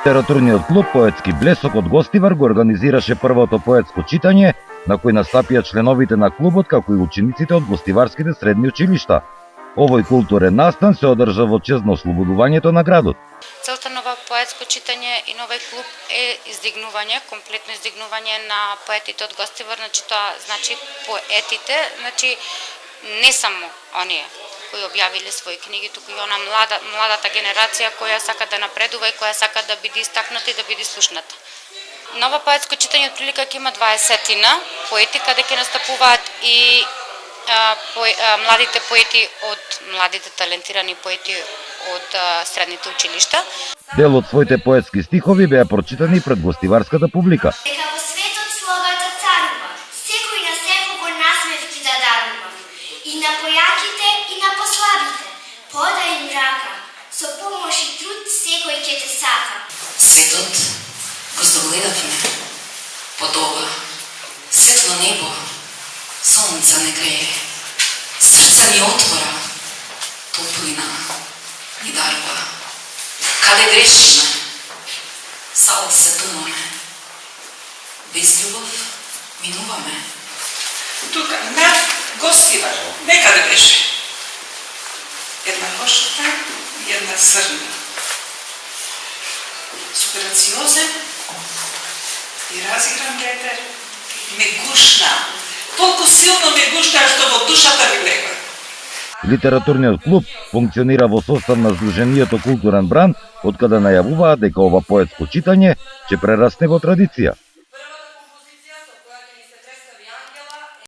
Литературниот клуб Поетски блесок од Гостивар го организираше првото поетско читање, на кој настапија членовите на клубот како и учениците од гостиварските средни училишта. Овој културен настан се одржа во чест на ослободувањето на градот. Целта на ова поетско читање и на овој клуб е издигнување, комплетно издигнување на поетите од Гостивар, тоа значи поетите, не само оние кои објавиле своји книги, туку и она младата генерација која сака да напредува и која сака да биде истакната и да биде слушната. На ова поетско читање отприлика ќе има 20-тина поети, каде ќе настапуваат и младите поети од младите талентирани поети од средните училишта. Дел од своите поетски стихови беа прочитани пред гостиварската публика. Дека во светот словата царува, секој на секого насмевки да дарува, и на појаките и на послабите, подај им рака, со помош и труд секој ќе те сака. Светот го здогледавме, подоба, светло небо, сонца не грее, срце ни отвора, топлина ни дарува. Каде грешиме, сал се тумаме, без љубов минуваме. Тука, на Гостивар, некаде беше една кошата и една срна. Суперациозен и разигран ветер ме гушна. Толку силно ме гушна што во душата ми легла. Литературниот клуб функционира во состав на Сдруженијето Културен бран, од каде најавуваат дека ова поетско читање ќе прерасне во традиција.